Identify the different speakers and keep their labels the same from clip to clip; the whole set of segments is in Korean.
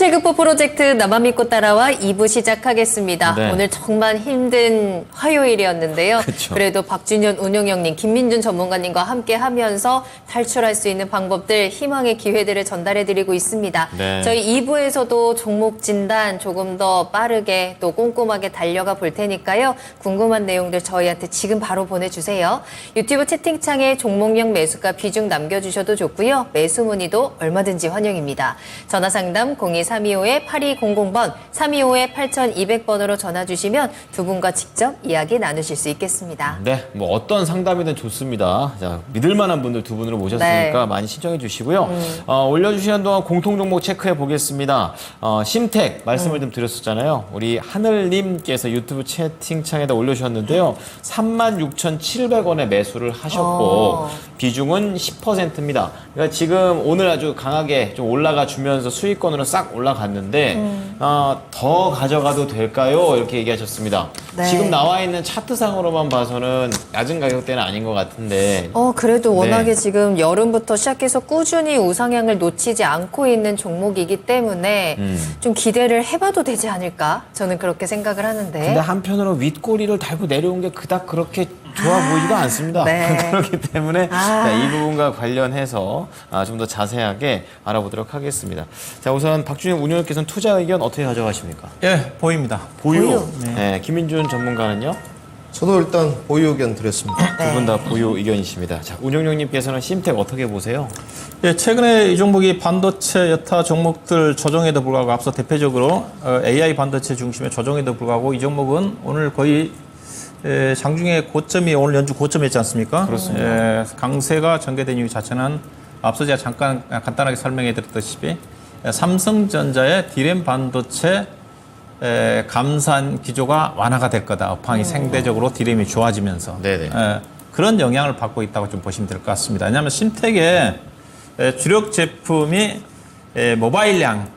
Speaker 1: 최극보 프로젝트 나만 믿고 따라와 2부 시작하겠습니다.
Speaker 2: 네.
Speaker 1: 오늘 정말 힘든 화요일이었는데요.
Speaker 2: 그쵸.
Speaker 1: 그래도 박준현 운용형님, 김민준 전문가님과 함께 하면서 탈출할 수 있는 방법들, 희망의 기회들을 전달해드리고 있습니다.
Speaker 2: 네.
Speaker 1: 저희 2부에서도 종목 진단 조금 더 빠르게 또 꼼꼼하게 달려가 볼 테니까요. 궁금한 내용들 저희한테 지금 바로 보내주세요. 유튜브 채팅창에 종목명 매수가 비중 남겨주셔도 좋고요. 매수 문의도 얼마든지 환영입니다. 전화 상담 02325-8200번, 325-8200번으로 전화 주시면 두 분과 직접 이야기 나누실 수 있겠습니다.
Speaker 2: 네, 뭐 어떤 상담이든 좋습니다. 자, 믿을 만한 분들 두 분으로 모셨으니까
Speaker 1: 네.
Speaker 2: 많이 신청해 주시고요. 올려주시는 동안 공통 종목 체크해 보겠습니다. 심택 말씀을 좀 드렸었잖아요. 우리 하늘님께서 유튜브 채팅창에다 올려주셨는데요. 36,700원에 매수를 하셨고 비중은 10%입니다. 그러니까 지금 오늘 아주 강하게 좀 올라가 주면서 수익권으로 싹 올라갔는데 더 가져가도 될까요? 이렇게 얘기하셨습니다.
Speaker 1: 네.
Speaker 2: 지금 나와 있는 차트상으로만 봐서는 낮은 가격대는 아닌 것 같은데
Speaker 1: 그래도 워낙에
Speaker 2: 네.
Speaker 1: 지금 여름부터 시작해서 꾸준히 우상향을 놓치지 않고 있는 종목이기 때문에 좀 기대를 해봐도 되지 않을까? 저는 그렇게 생각을 하는데.
Speaker 2: 근데 한편으로 윗꼬리를 달고 내려온 게 그닥 그렇게 좋아 보이지가 않습니다.
Speaker 1: 네.
Speaker 2: 그렇기 때문에 자, 이 부분과 관련해서 좀 더 자세하게 알아보도록 하겠습니다. 자, 우선 박준영 운영께서는 투자 의견 어떻게 가져가십니까?
Speaker 3: 예, 보입니다.
Speaker 2: 보유. 네. 김민준 전문가는요?
Speaker 4: 저도 일단 보유 의견 드렸습니다.
Speaker 2: 두 분 다 보유 의견이십니다. 자, 운영님께서는 심택 어떻게 보세요?
Speaker 3: 예, 최근에 이 종목이 반도체 여타 종목들 조정에도 불구하고 앞서 대표적으로 AI 반도체 중심의 조정에도 불구하고 이 종목은 오늘 거의 장중에 고점이 오늘 연주 고점이었지 않습니까?
Speaker 2: 그렇습니다.
Speaker 3: 강세가 전개된 이유 자체는 앞서 제가 잠깐 간단하게 설명해 드렸다시피 삼성전자의 D램 반도체 감산 기조가 완화가 될 거다. 업황이 생대적으로 D램이 좋아지면서
Speaker 2: 네네.
Speaker 3: 그런 영향을 받고 있다고 좀 보시면 될 것 같습니다. 왜냐하면 심택의 주력 제품이 모바일량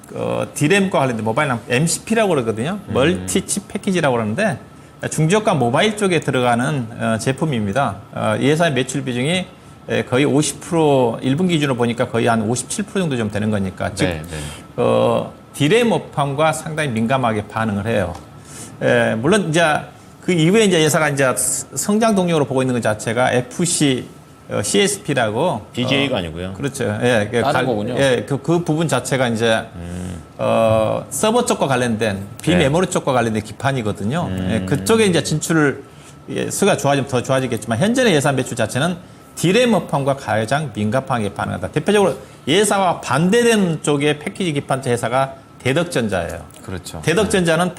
Speaker 3: D램과 관련된 모바일량 MCP라고 그러거든요. 멀티칩 패키지라고 그러는데 중저가 모바일 쪽에 들어가는 제품입니다. 이 회사의 매출 비중이 거의 50% 1분 기준으로 보니까 거의 한 57% 정도 좀 되는 거니까 즉
Speaker 2: 네.
Speaker 3: D램 업황과 상당히 민감하게 반응을 해요. 물론 이제 그 이후에 이제 회사가 이제 성장 동력으로 보고 있는 것 자체가 FC CSP라고
Speaker 2: BGA가 아니고요.
Speaker 3: 그렇죠. 예,
Speaker 2: 다른 거군요.
Speaker 3: 예, 그 부분 자체가 이제 서버 쪽과 관련된 비메모리 쪽과 관련된 기판이거든요. 예, 그쪽에 이제 진출을 수가 좋아지면 더 좋아지겠지만 현재의 예산 매출 자체는 D램 업황과 가장 민감하게 반응한다. 대표적으로 예사와 반대되는 쪽의 패키지 기판체 회사가 대덕전자예요.
Speaker 2: 그렇죠.
Speaker 3: 대덕전자는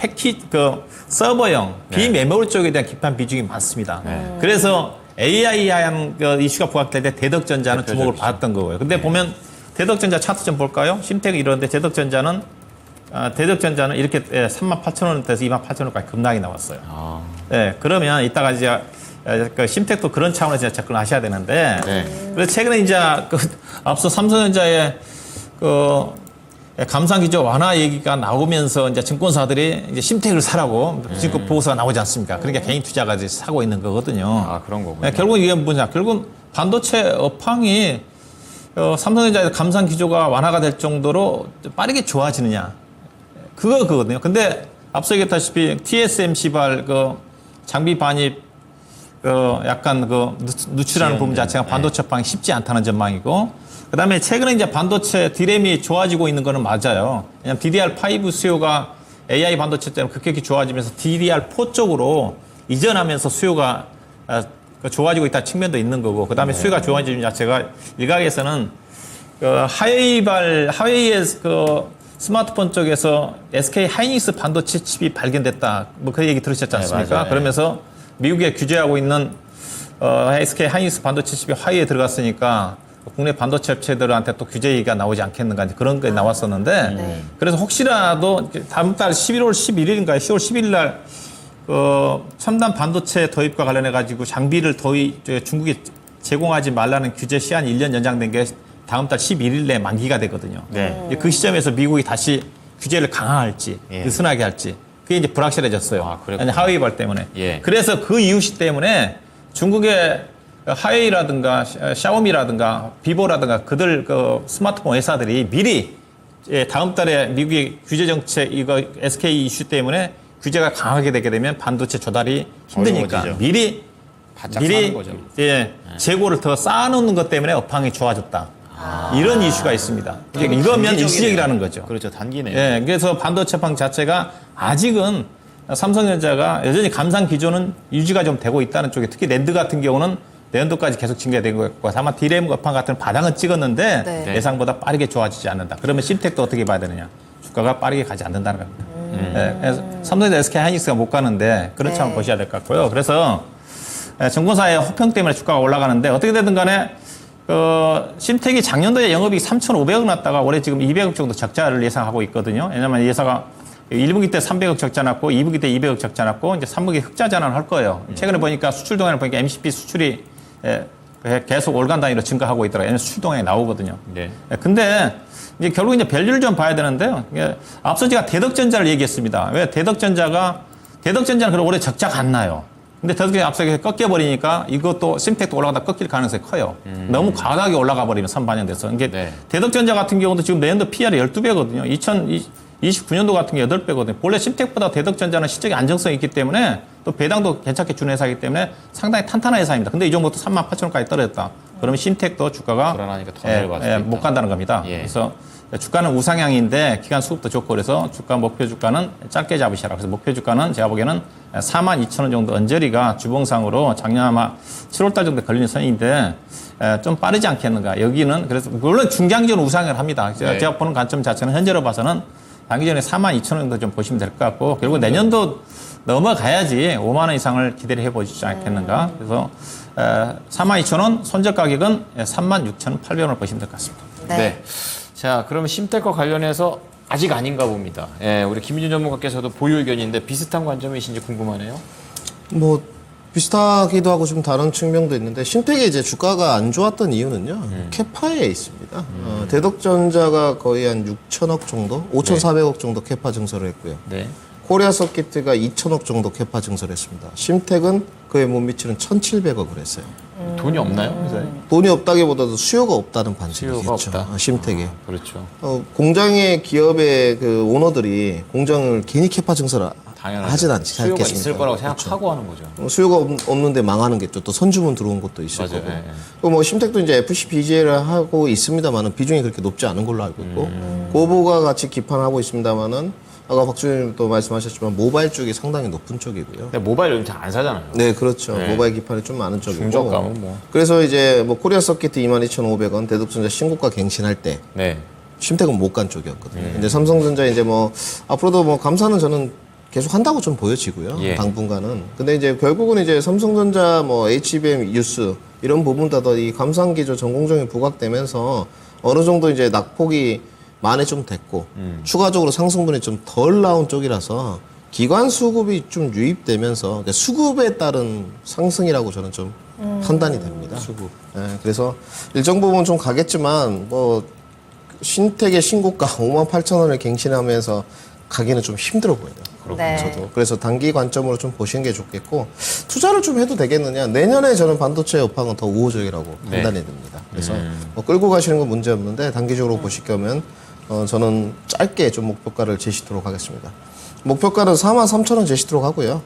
Speaker 3: 서버형 비메모리 쪽에 대한 기판 비중이 많습니다. 그래서 AI한 이슈가 부각될 때 대덕전자는 주목을 받았던 거고요. 근데 보면 대덕전자 차트 좀 볼까요? 심택이 이러는데 대덕전자는 이렇게 38,000원대에서 28,000원까지 급락이 나왔어요. 예, 그러면 이따가 이제 그 심택도 그런 차원에서 이제 접근하셔야 되는데 그래서 최근에 이제 앞서 삼성전자의 감산 기조 완화 얘기가 나오면서 이제 증권사들이 이제 심택을 사라고 증권 보고서가 나오지 않습니까? 그러니까 개인 투자가 이제 사고 있는 거거든요.
Speaker 2: 아, 그런 거군요.
Speaker 3: 네, 결국 이게 뭐냐? 결국 반도체 업황이 삼성전자의 감산 기조가 완화가 될 정도로 빠르게 좋아지느냐? 그거거든요. 근데 앞서 얘기했다시피 TSMC발 장비 반입 약간 누출하는 부분 자체가 반도체 업황이 쉽지 않다는 전망이고, 그 다음에 최근에 이제 반도체 D램이 좋아지고 있는 거는 맞아요. 왜냐면 DDR5 수요가 AI 반도체 때문에 급격히 좋아지면서 DDR4 쪽으로 이전하면서 수요가 좋아지고 있다는 측면도 있는 거고, 그 다음에 수요가 좋아지는 자체가 일각에서는 하웨이의 스마트폰 쪽에서 SK 하이닉스 반도체 칩이 발견됐다. 뭐 그 얘기 들으셨지 않습니까?
Speaker 2: 네,
Speaker 3: 그러면서 미국에 규제하고 있는 SK 하이닉스 반도체 칩이 하위에 들어갔으니까 국내 반도체 업체들한테 또 규제 얘기가 나오지 않겠는가 그런 게 나왔었는데 그래서 혹시라도 다음 달 11월 11일인가요? 10월 11일 날 첨단 반도체 도입과 관련해 가지고 장비를 중국에 제공하지 말라는 규제 시한이 1년 연장된 게 다음 달 11일 내에 만기가 되거든요. 그 시점에서 미국이 다시 규제를 강화할지 느슨하게 할지 그게 이제 불확실해졌어요. 하웨이발 때문에. 그래서 그 이유시 때문에 중국의 하웨이라든가 샤오미라든가 비보라든가 그들 스마트폰 회사들이 미리 다음 달에 미국의 규제 정책 이거 SK 이슈 때문에 규제가 강하게 되게 되면 반도체 조달이 힘드니까
Speaker 2: 어려워지죠.
Speaker 3: 미리
Speaker 2: 바짝 사는 거죠.
Speaker 3: 재고를 더 쌓아놓는 것 때문에 업황이 좋아졌다. 이런 이슈가 있습니다. 이거면 일시적이라는 거죠.
Speaker 2: 그렇죠. 단기네요.
Speaker 3: 예, 그래서 반도체판 자체가 아직은 삼성전자가 여전히 감산 기조는 유지가 좀 되고 있다는 쪽에 특히 낸드 같은 경우는 내년도까지 계속 증가되고 있고 다만 디램 업황 같은 바닥은 찍었는데
Speaker 1: 네.
Speaker 3: 예상보다 빠르게 좋아지지 않는다. 그러면 심텍도 어떻게 봐야 되느냐? 주가가 빠르게 가지 않는다는 겁니다. 예, 그래서 삼성전자 SK 하이닉스가 못 가는데 그렇지
Speaker 1: 네.
Speaker 3: 않고 보셔야 될 것 같고요. 그래서 정권사의 호평 때문에 주가가 올라가는데 어떻게 되든 간에 심텍이 작년도에 영업이익 3,500억 났다가 올해 지금 200억 정도 적자를 예상하고 있거든요. 왜냐하면 예사가 1분기 때 300억 적자 났고 2분기 때 200억 적자 났고 이제 3분기 흑자 전환을 할 거예요. 최근에 보니까 수출 동향을 보니까 MCP 수출이 계속 월간 단위로 증가하고 있더라고요. 왜냐하면 수출 동향이 나오거든요.
Speaker 2: 네.
Speaker 3: 근데 이제 결국 이제 밸류를 좀 봐야 되는데요. 앞서 제가 대덕전자를 얘기했습니다. 왜 대덕전자는 그럼 올해 적자가 안 나요. 근데 대덕전자 앞서 꺾여버리니까 이것도 심텍도 올라가다 꺾일 가능성이 커요. 너무 과하게 올라가 버리면 선반영돼서. 이게
Speaker 2: 네.
Speaker 3: 대덕전자 같은 경우도 지금 내년도 PR이 12배거든요. 2029년도 같은 게 8배거든요. 원래 심텍보다 대덕전자는 시적인 안정성이 있기 때문에 또 배당도 괜찮게 주는 회사이기 때문에 상당히 탄탄한 회사입니다. 근데 이 정도 38,000원까지 떨어졌다. 그러면 심텍도 주가가
Speaker 2: 불안하니까 더 내려갈 수도 있다.
Speaker 3: 못 간다는 겁니다.
Speaker 2: 예.
Speaker 3: 그래서 주가는 우상향인데 기간 수급도 좋고 그래서 주가 목표 주가는 짧게 잡으시라. 그래서 목표 주가는 제가 보기에는 42,000원 정도 언저리가 주봉상으로 작년 아마 7월달 정도 걸리는 선인데 좀 빠르지 않겠는가. 여기는 그래서 물론 중장기적으로 우상향을 합니다.
Speaker 2: 네.
Speaker 3: 제가 보는 관점 자체는 현재로 봐서는 단기전에 42,000원 정도 좀 보시면 될 것 같고 결국 내년도 넘어가야지 5만 원 이상을 기대를 해보시지 않겠는가. 그래서 42,000원 손절 가격은 36,800원을 보시면 될 것 같습니다.
Speaker 1: 네.
Speaker 2: 네. 자, 그러면 심텍과 관련해서 아직 아닌가 봅니다. 예, 우리 김민준 전문가께서도 보유 의견인데 비슷한 관점이신지 궁금하네요.
Speaker 4: 뭐 비슷하기도 하고 좀 다른 측면도 있는데 심텍이 이제 주가가 안 좋았던 이유는요 캐파에 있습니다. 대덕전자가 거의 한 6천억 정도, 5,400억 정도 캐파 증설을 했고요.
Speaker 2: 네.
Speaker 4: 코리아 서키트가 2천억 정도 캐파 증설했습니다. 심텍은 그에 못 미치는 1,700억을 했어요.
Speaker 2: 돈이 없나요? 회사에?
Speaker 4: 돈이 없다기보다도 수요가 없다는 반증이겠죠.
Speaker 2: 수요가 없다.
Speaker 4: 심텍에.
Speaker 2: 그렇죠.
Speaker 4: 공장의 기업의 그 오너들이 공장을 괜히 캐파 증설
Speaker 2: 당연하죠.
Speaker 4: 하진 않지
Speaker 2: 수요가
Speaker 4: 않겠습니까?
Speaker 2: 있을 거라고
Speaker 4: 그렇죠.
Speaker 2: 생각하고 하는 거죠.
Speaker 4: 수요가 없는데 망하는 게 또 선주문 들어온 것도 있을
Speaker 2: 맞아요.
Speaker 4: 거고.
Speaker 2: 예, 예.
Speaker 4: 그리고 뭐 심텍도 이제 FCBG를 하고 있습니다만은 비중이 그렇게 높지 않은 걸로 알고 있고 고보가 같이 기판하고 있습니다만은 아까 박주님도 말씀하셨지만 모바일 쪽이 상당히 높은 쪽이고요.
Speaker 2: 근데 모바일 요즘 잘 안 사잖아요.
Speaker 4: 네, 그렇죠.
Speaker 2: 네.
Speaker 4: 모바일 기판이 좀 많은 쪽이고.
Speaker 2: 중저가면 뭐.
Speaker 4: 그래서 이제 뭐 코리아 서키트 22,500원, 대덕전자 신고가 갱신할 때
Speaker 2: 네.
Speaker 4: 심텍은 못 간 쪽이었거든요. 이제 삼성전자 이제 뭐 앞으로도 뭐 감사는 저는 계속 한다고 좀 보여지고요.
Speaker 2: 예.
Speaker 4: 당분간은. 근데 이제 결국은 이제 삼성전자 뭐 HBM 뉴스 이런 부분도 이 감산기조 전공정이 부각되면서 어느 정도 이제 낙폭이 만회 좀 됐고 추가적으로 상승분이 좀 덜 나온 쪽이라서 기관 수급이 좀 유입되면서 그러니까 수급에 따른 상승이라고 저는 좀 판단이 됩니다. 수급. 예, 그래서 일정 부분 좀 가겠지만 뭐 신택의 신고가 58,000원을 갱신하면서 가기는 좀 힘들어 보여요.
Speaker 1: 네.
Speaker 4: 저도. 그래서 단기 관점으로 좀 보시는 게 좋겠고 투자를 좀 해도 되겠느냐. 내년에 저는 반도체 여파는 더 우호적이라고
Speaker 2: 네.
Speaker 4: 판단이 됩니다. 그래서 뭐 끌고 가시는 건 문제 없는데 단기적으로 보실 거면 저는 짧게 좀 목표가를 제시토록 하겠습니다. 목표가는 43,000원 제시토록 하고요.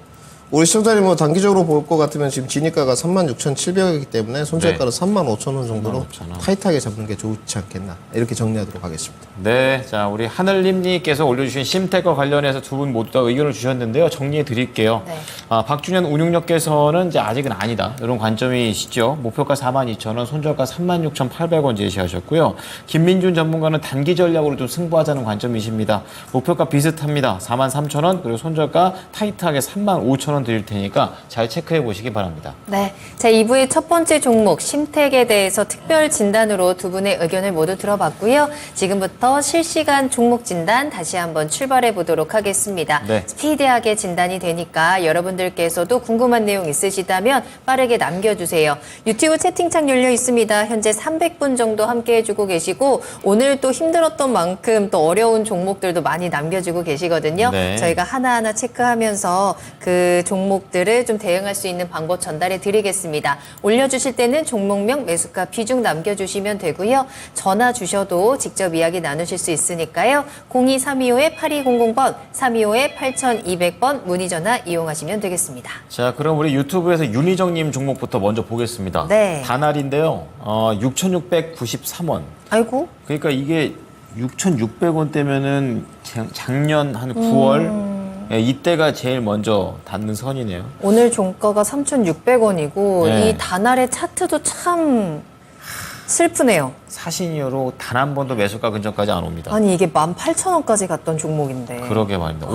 Speaker 4: 우리 시청자님 뭐 단기적으로 볼 것 같으면 지금 진입가가 36,700원이기 때문에 손절가는 35,000원 정도로
Speaker 2: 35,000원.
Speaker 4: 타이트하게 잡는 게 좋지 않겠나 이렇게 정리하도록 하겠습니다.
Speaker 2: 네, 자 우리 하늘님께서 올려주신 심텍과 관련해서 두 분 모두 다 의견을 주셨는데요. 정리해 드릴게요.
Speaker 1: 네.
Speaker 2: 박준현 운용력께서는 이제 아직은 아니다 이런 관점이시죠. 목표가 42,000원, 손절가 36,800원 제시하셨고요. 김민준 전문가는 단기 전략으로 좀 승부하자는 관점이십니다. 목표가 비슷합니다. 43,000원 그리고 손절가 타이트하게 35,000원 드릴 테니까 잘 체크해 보시기 바랍니다.
Speaker 1: 네. 자, 2부의 첫 번째 종목, 심텍에 대해서 특별 진단으로 두 분의 의견을 모두 들어봤고요. 지금부터 실시간 종목 진단 다시 한번 출발해 보도록 하겠습니다.
Speaker 2: 네.
Speaker 1: 스피디하게 진단이 되니까 여러분들께서도 궁금한 내용 있으시다면 빠르게 남겨주세요. 유튜브 채팅창 열려 있습니다. 현재 300분 정도 함께 해주고 계시고 오늘 또 힘들었던 만큼 또 어려운 종목들도 많이 남겨주고 계시거든요.
Speaker 2: 네.
Speaker 1: 저희가 하나하나 체크하면서 그 종목들을 좀 대응할 수 있는 방법 전달해 드리겠습니다. 올려주실 때는 종목명, 매수가, 비중 남겨주시면 되고요. 전화 주셔도 직접 이야기 나누실 수 있으니까요. 02325-8200번, 325-8200번 문의 전화 이용하시면 되겠습니다.
Speaker 2: 자, 그럼 우리 유튜브에서 윤희정님 종목부터 먼저 보겠습니다.
Speaker 1: 네.
Speaker 2: 다날인데요. 6,693원.
Speaker 1: 아이고.
Speaker 2: 그러니까 이게 6,600원대면은 작년 한 9월 예, 이때가 제일 먼저 닿는 선이네요.
Speaker 1: 오늘 종가가 3,600원이고
Speaker 2: 네.
Speaker 1: 이 다날의 차트도 참 슬프네요.
Speaker 2: 사신 이후로 단 한 번도 매수가 근처까지 안 옵니다.
Speaker 1: 아니 이게 18,000원까지 갔던 종목인데.
Speaker 2: 그러게 말입니다.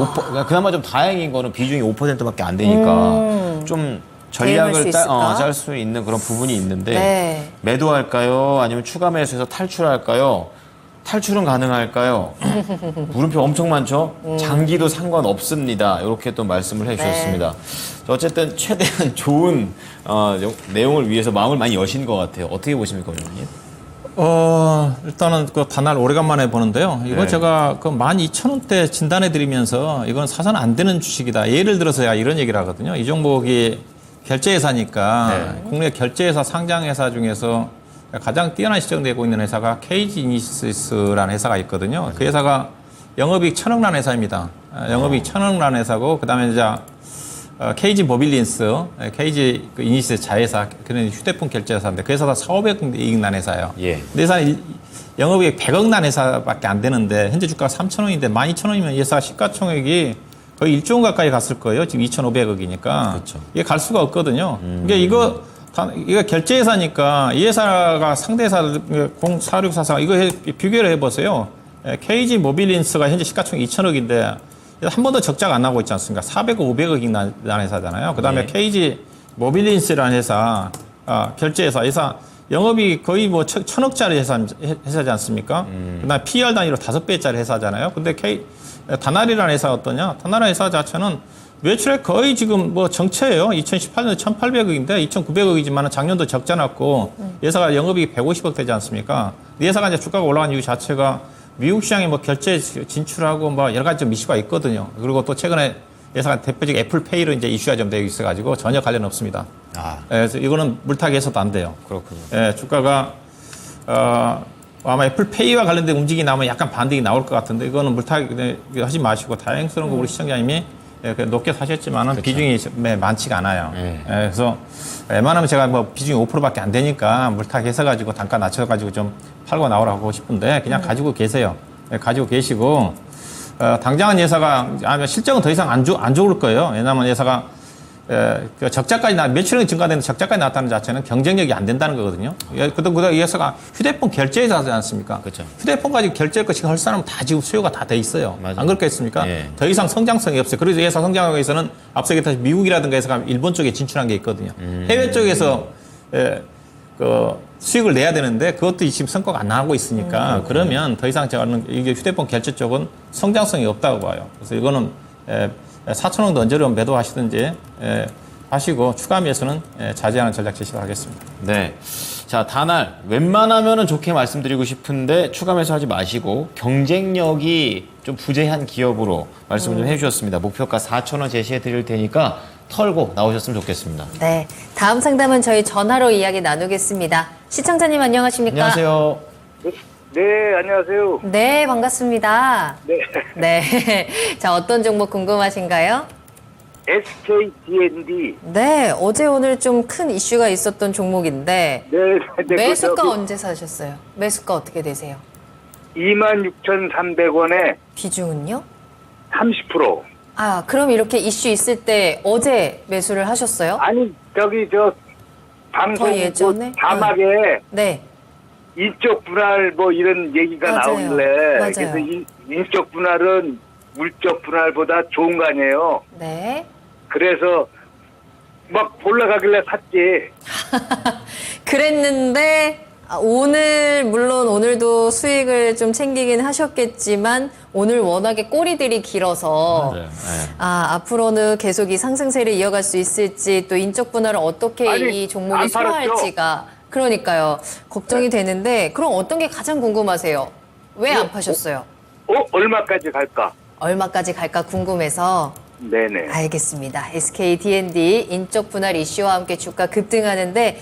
Speaker 2: 그나마 좀 다행인 거는 비중이 5%밖에 안 되니까 좀
Speaker 1: 대응할 수
Speaker 2: 전략을
Speaker 1: 있을까?
Speaker 2: 짤 수 있는 그런 부분이 있는데
Speaker 1: 네.
Speaker 2: 매도할까요? 아니면 추가 매수해서 탈출할까요? 탈출은 가능할까요? 물음표 엄청 많죠? 장기도 상관없습니다. 이렇게 또 말씀을 해주셨습니다. 어쨌든 최대한 좋은 내용을 위해서 마음을 많이 여신 것 같아요. 어떻게 보십니까, 원장님?
Speaker 3: 일단은 그 다날 오래간만에 보는데요. 이거
Speaker 2: 네.
Speaker 3: 제가 그 12,000원대 진단해 드리면서 이건 사서는 안 되는 주식이다. 예를 들어서야 이런 얘기를 하거든요. 이 종목이 결제회사니까
Speaker 2: 네.
Speaker 3: 국내 결제회사 상장회사 중에서 가장 뛰어난 실적내고 있는 회사가 KG 이니시스라는 회사가 있거든요. 그 회사가 영업이익 1,000억 난 회사입니다. 영업이익 1,000억 난 회사고 그다음에 이제 KG 모빌린스, KG 그 이니시스 자회사, 그런 휴대폰 결제회사인데 그 회사가 4,500억 이익 난 회사예요.
Speaker 2: 예.
Speaker 3: 근데 회사는 영업이익 100억 난 회사밖에 안 되는데 현재 주가가 3,000원인데 12,000원이면 이 회사 시가총액이 거의 1조 원 가까이 갔을 거예요. 지금 2,500억이니까.
Speaker 2: 그렇죠.
Speaker 3: 이게 갈 수가 없거든요. 그러니까 이거 결제회사니까 이 회사가 상대회사 04644 이거 비교를 해보세요. KG 모빌린스가 현재 시가총액 2,000억인데 한 번도 적자가 안 나고 있지 않습니까? 400억, 500억이 난 회사잖아요. 그 다음에
Speaker 2: 네.
Speaker 3: KG 모빌린스라는 회사, 결제회사 영업이 거의 뭐 1,000억짜리 회사지 않습니까? 그 다음에 PR 단위로 5배짜리 회사잖아요. 근데 다날이라는 회사가 어떠냐? 다날 회사 자체는 매출액 거의 지금 뭐 정체예요. 2018년에 1,800억인데 2,900억이지만 작년도 적자 났고 회사가 영업이익 150억 되지 않습니까? 이 회사가 이제 주가가 올라간 이유 자체가 미국 시장에 뭐 결제 진출하고 뭐 여러 가지 좀 이슈가 있거든요. 그리고 또 최근에 회사가 대표적 애플페이로 이제 이슈가 좀 되어 있어가지고 전혀 관련 없습니다. 그래서 이거는 물타기 해서도 안 돼요.
Speaker 2: 그렇군요.
Speaker 3: 예, 주가가 아마 애플페이와 관련된 움직임이 나오면 약간 반등이 나올 것 같은데 이거는 물타기 하지 마시고 다행스러운 거 우리 시청자님이 높게 사셨지만은 비중이 많지가 않아요.
Speaker 2: 네.
Speaker 3: 그래서 웬만하면 제가 뭐 비중이 5%밖에 안 되니까 물타기 해서가지고 단가 낮춰가지고 좀 팔고 나오라고 하고 싶은데 그냥 가지고 계세요. 가지고 계시고 당장은 회사가 실적은 더 이상 안 좋을 거예요. 왜냐하면 회사가 그 적자까지 매출액이 증가되는데 적자까지 나왔다는 자체는 경쟁력이 안 된다는 거거든요. 그다음 이 회사가 휴대폰 결제회사지 않습니까?
Speaker 2: 그렇죠.
Speaker 3: 휴대폰 가지고 결제할 거 지금 할 사람은 다 지금 수요가 다 돼 있어요.
Speaker 2: 맞아요.
Speaker 3: 안 그렇겠습니까?
Speaker 2: 예.
Speaker 3: 더 이상 성장성이 없어요. 그래서 이 회사 성장하기 위해서는 앞서 얘기했듯이 미국이라든가 회사가 일본 쪽에 진출한 게 있거든요. 해외 쪽에서 그 수익을 내야 되는데 그것도 지금 성과가 안 나고 있으니까 그러면 더 이상 저는 이게 휴대폰 결제 쪽은 성장성이 없다고 봐요. 그래서 이거는 4,000원 던져려면 매도하시든지 하시고 추가 매수는 자제하는 전략 제시를 하겠습니다.
Speaker 2: 네. 자, 다날 웬만하면은 좋게 말씀드리고 싶은데 추가 매수하지 마시고 경쟁력이 좀 부재한 기업으로 말씀을 좀 해주셨습니다. 목표가 4,000원 제시해 드릴 테니까 털고 나오셨으면 좋겠습니다.
Speaker 1: 네. 다음 상담은 저희 전화로 이야기 나누겠습니다. 시청자님 안녕하십니까?
Speaker 2: 안녕하세요.
Speaker 5: 네, 안녕하세요.
Speaker 1: 네, 반갑습니다.
Speaker 5: 네,
Speaker 1: 네. 자, 어떤 종목 궁금하신가요?
Speaker 5: SKDND.
Speaker 1: 네, 어제 오늘 좀 큰 이슈가 있었던 종목인데
Speaker 5: 네, 네.
Speaker 1: 매수가 언제 사셨어요? 매수가 어떻게 되세요?
Speaker 5: 26,300원에
Speaker 1: 비중은요?
Speaker 5: 30%.
Speaker 1: 아, 그럼 이렇게 이슈 있을 때 어제 매수를 하셨어요?
Speaker 5: 아니, 저 방송
Speaker 1: 더 예전에?
Speaker 5: 뭐 자막에
Speaker 1: 네.
Speaker 5: 인적 분할 뭐 이런 얘기가
Speaker 1: 맞아요.
Speaker 5: 나오길래
Speaker 1: 맞아요.
Speaker 5: 그래서 인적 분할은 물적 분할보다 좋은 거 아니에요.
Speaker 1: 네.
Speaker 5: 그래서 막 올라가길래 샀지.
Speaker 1: 그랬는데 오늘 물론 오늘도 수익을 좀 챙기긴 하셨겠지만 오늘 워낙에 꼬리들이 길어서
Speaker 2: 맞아요. 네.
Speaker 1: 앞으로는 계속 이 상승세를 이어갈 수 있을지 또 인적 분할을 어떻게
Speaker 5: 아니,
Speaker 1: 이 종목이
Speaker 5: 안 팔았죠?
Speaker 1: 소화할지가 그러니까요. 걱정이 되는데 그럼 어떤 게 가장 궁금하세요? 왜 안 파셨어요?
Speaker 5: 얼마까지 갈까?
Speaker 1: 얼마까지 갈까 궁금해서
Speaker 5: 네네.
Speaker 1: 알겠습니다. SK D&D 인적 분할 이슈와 함께 주가 급등하는데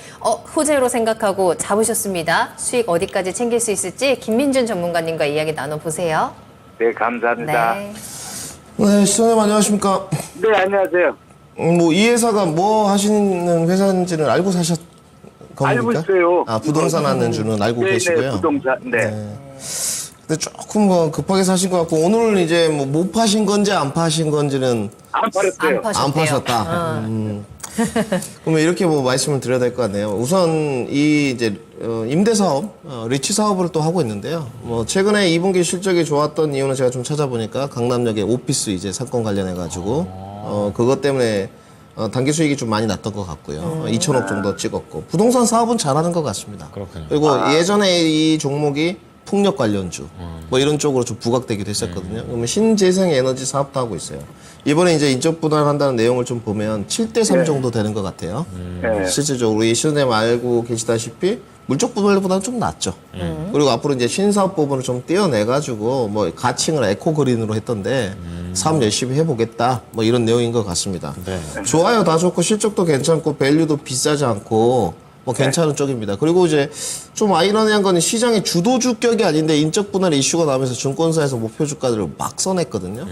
Speaker 1: 호재로 생각하고 잡으셨습니다. 수익 어디까지 챙길 수 있을지 김민준 전문가님과 이야기 나눠보세요.
Speaker 5: 네, 감사합니다.
Speaker 1: 네.
Speaker 4: 네, 시청자님 안녕하십니까?
Speaker 5: 네, 안녕하세요.
Speaker 4: 뭐 이 회사가 뭐 하시는 회사인지는 알고 사셨
Speaker 5: 알고
Speaker 4: 겁니까?
Speaker 5: 있어요.
Speaker 4: 아, 부동산 하는 줄은 알고
Speaker 5: 네,
Speaker 4: 계시고요.
Speaker 5: 네, 부동산. 네.
Speaker 4: 근데 조금 뭐 급하게 사신 것 같고 오늘 이제 뭐 못 파신 건지 안 파신 건지는
Speaker 5: 안 팔았어요.
Speaker 1: 안 파셨대요.
Speaker 4: 안 파셨다. 그러면 이렇게 뭐 말씀을 드려야 될 것 같네요. 우선 이 이제 임대 사업, 리치 사업을 또 하고 있는데요. 뭐 최근에 2분기 실적이 좋았던 이유는 제가 좀 찾아보니까 강남역의 오피스 이제 사건 관련해 가지고 그것 때문에 단기 수익이 좀 많이 났던 것 같고요. 2천억 정도 찍었고 부동산 사업은 잘하는 것 같습니다.
Speaker 2: 그렇군요.
Speaker 4: 그리고 예전에 이 종목이 풍력 관련주 뭐 이런 쪽으로 좀 부각되기도 했었거든요. 그러면 신재생 에너지 사업도 하고 있어요. 이번에 이제 인적 분할한다는 내용을 좀 보면 7대3 정도 되는 것 같아요.
Speaker 5: 네.
Speaker 4: 실질적으로 이 시선님 알고 계시다시피 물적 분할보다는 좀 낫죠. 그리고 앞으로 이제 신사업 부분을 좀 떼어내가지고 뭐 가칭을 에코그린으로 했던데 사업 열심히 해보겠다 뭐 이런 내용인 것 같습니다.
Speaker 2: 네.
Speaker 4: 좋아요, 다 좋고 실적도 괜찮고 밸류도 비싸지 않고 뭐 괜찮은 쪽입니다. 그리고 이제 좀 아이러니한 건 시장의 주도주격이 아닌데 인적 분할 이슈가 나오면서 증권사에서 목표 주가들을 막 써냈거든요.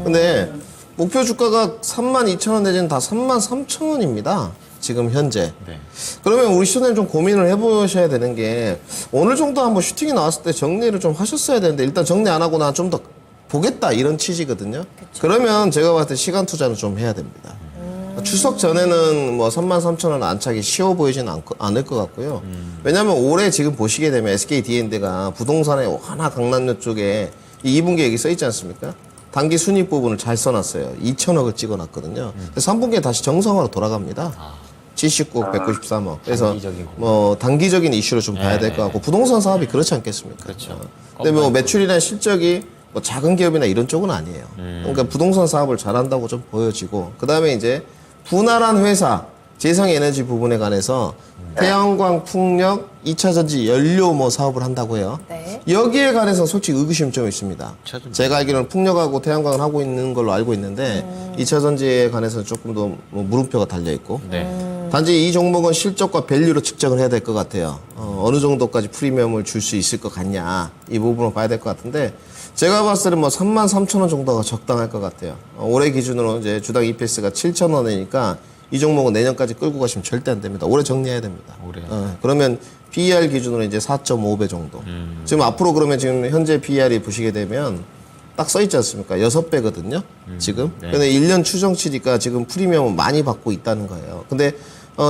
Speaker 4: 근데 목표 주가가 32,000원 내지는 다 33,000원입니다. 지금 현재.
Speaker 2: 네.
Speaker 4: 그러면 우리 시청자님 좀 고민을 해보셔야 되는 게 어느 정도 한번 슈팅이 나왔을 때 정리를 좀 하셨어야 되는데 일단 정리 안 하고 나 좀 더 보겠다 이런 취지거든요. 그러면 제가 봤을 때 시간 투자는 좀 해야 됩니다. 추석 전에는 뭐 33,000원 안착이 쉬워 보이지는 않을 것 같고요. 왜냐하면 올해 지금 보시게 되면 SK D&D가 부동산에 워낙 강남역 쪽에 이 2분기 여기 써 있지 않습니까? 단기 순이익 부분을 잘 써놨어요. 2천억을 찍어놨거든요. 그래서 3분기에 다시 정상화로 돌아갑니다. 79억, 193억. 그래서
Speaker 2: 단기적인
Speaker 4: 뭐 단기적인 이슈로 좀 봐야 될 것 같고 부동산 사업이 그렇지 않겠습니까?
Speaker 2: 그렇죠.
Speaker 4: 근데 뭐 매출이나 실적이 뭐 작은 기업이나 이런 쪽은 아니에요. 그러니까 부동산 사업을 잘한다고 좀 보여지고 그 다음에 이제 분할한 회사 재생에너지 부분에 관해서 태양광, 풍력, 2차전지 연료 뭐 사업을 한다고 해요.
Speaker 1: 네.
Speaker 4: 여기에 관해서 솔직히 의구심이 좀 있습니다. 제가 알기로는 풍력하고 태양광을 하고 있는 걸로 알고 있는데 2차전지에 관해서는 조금 더 뭐 물음표가 달려 있고
Speaker 2: 네.
Speaker 4: 단지 이 종목은 실적과 밸류로 측정을 해야 될 것 같아요. 어느 정도까지 프리미엄을 줄 수 있을 것 같냐 이 부분을 봐야 될 것 같은데 제가 봤을 때는 뭐 33,000원 정도가 적당할 것 같아요. 올해 기준으로 이제 주당 EPS가 7,000원이니까 이 종목은 내년까지 끌고 가시면 절대 안 됩니다. 올해 정리해야 됩니다.
Speaker 2: 올해.
Speaker 4: 그러면 PER 기준으로 이제 4.5배 정도. 지금 앞으로 그러면 지금 현재 PER이 보시게 되면 딱 써 있지 않습니까? 6배거든요. 지금.
Speaker 2: 네.
Speaker 4: 근데 1년 추정치니까 지금 프리미엄을 많이 받고 있다는 거예요. 근데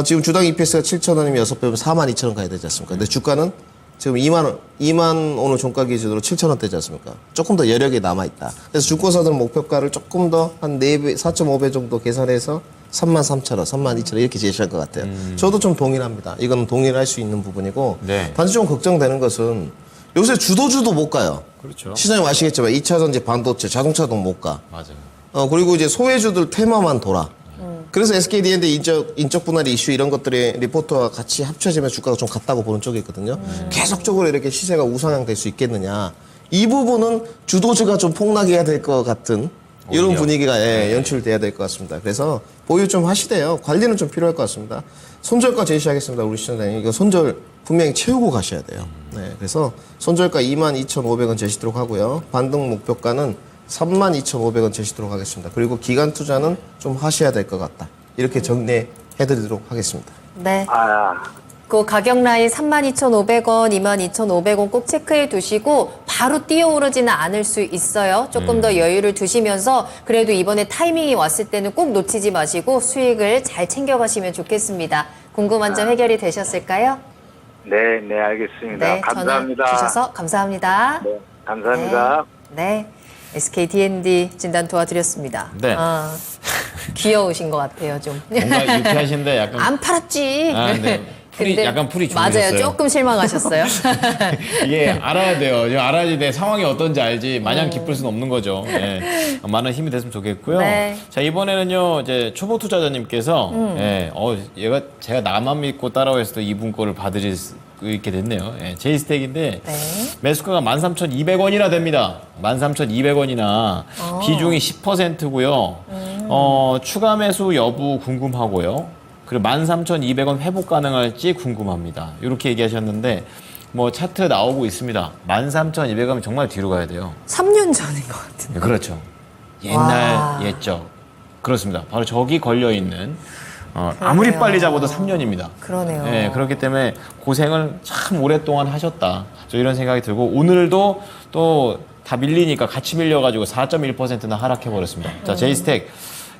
Speaker 4: 지금 주당 EPS가 7,000원이면 6배면 42,000원 가야 되지 않습니까? 근데 주가는 지금 2만 오늘 종가 기준으로 7,000원대지 않습니까? 조금 더 여력이 남아있다. 그래서 주권사들은 목표가를 조금 더 한 4배, 4.5배 정도 계산해서 33,000원, 32,000원 이렇게 제시할 것 같아요. 저도 좀 동일합니다. 이건 동일할 수 있는 부분이고
Speaker 2: 네.
Speaker 4: 단지 좀 걱정되는 것은 요새 주도주도 못 가요.
Speaker 2: 그렇죠.
Speaker 4: 시장님 아시겠지만 2차전지 반도체, 자동차도 못 가.
Speaker 2: 맞아요.
Speaker 4: 그리고 이제 소외주들 테마만 돌아. 그래서 SK D&D 인적 분할 이슈 이런 것들이 리포트와 같이 합쳐지면 주가가 좀 같다고 보는 쪽이 있거든요. 계속적으로 이렇게 시세가 우상향 될 수 있겠느냐. 이 부분은 주도주가 좀 폭락해야 될 것 같은 이런
Speaker 2: 오히려.
Speaker 4: 분위기가 연출돼야 될 것 같습니다. 그래서 보유 좀 하시대요. 관리는 좀 필요할 것 같습니다. 손절가 제시하겠습니다. 우리 시청자님. 이거 손절 분명히 채우고 가셔야 돼요. 네, 그래서 손절가 22,500원 제시도록 하고요. 반등 목표가는 32,500원 제시도록 하겠습니다. 그리고 기간 투자는 좀 하셔야 될 것 같다. 이렇게 정리해드리도록 하겠습니다.
Speaker 1: 네.
Speaker 5: 아,
Speaker 1: 그 가격 라인 32,500원, 22,500원 꼭 체크해 두시고 바로 뛰어오르지는 않을 수 있어요. 조금 더 여유를 두시면서 그래도 이번에 타이밍이 왔을 때는 꼭 놓치지 마시고 수익을 잘 챙겨가시면 좋겠습니다. 궁금한 점 해결이 되셨을까요?
Speaker 5: 네, 네, 알겠습니다.
Speaker 1: 네,
Speaker 5: 감사합니다.
Speaker 1: 전화 주셔서 감사합니다.
Speaker 5: 네, 감사합니다.
Speaker 1: 네. SK D&D 진단 도와드렸습니다.
Speaker 2: 네.
Speaker 1: 귀여우신 것 같아요, 좀.
Speaker 2: 뭔가 유쾌하신데 약간
Speaker 1: 안 팔았지.
Speaker 2: 아, 네.
Speaker 1: 근데
Speaker 2: 약간 풀이
Speaker 1: 맞아요.
Speaker 2: 죽으셨어요.
Speaker 1: 조금 실망하셨어요.
Speaker 2: 이게 알아야 돼요. 좀 알아야지 내 상황이 어떤지 알지. 마냥 기쁠 수는 없는 거죠. 예. 많은 힘이 됐으면 좋겠고요.
Speaker 1: 네.
Speaker 2: 자, 이번에는요, 이제 초보 투자자님께서, 예, 제가 나만 믿고 따라오해서도 이분 거를 받으실 수 있게 됐네요. 예, 제이스택인데,
Speaker 1: 네.
Speaker 2: 매수가가 13,200원이나 됩니다. 13,200원이나 비중이 10%고요. 추가 매수 여부 궁금하고요. 그리고 13,200원 회복 가능할지 궁금합니다. 이렇게 얘기하셨는데 뭐 차트 나오고 있습니다. 13,200원은 정말 뒤로 가야 돼요.
Speaker 1: 3년 전인 것 같은데.
Speaker 2: 네, 그렇죠. 옛날
Speaker 1: 와.
Speaker 2: 옛적. 그렇습니다. 바로 저기 걸려 있는 아무리 빨리 잡아도 3년입니다.
Speaker 1: 그러네요.
Speaker 2: 네, 그렇기 때문에 고생을 참 오랫동안 하셨다. 저 이런 생각이 들고 오늘도 또 다 밀리니까 같이 밀려가지고 4.1%나 하락해 버렸습니다. 자, 제이스텍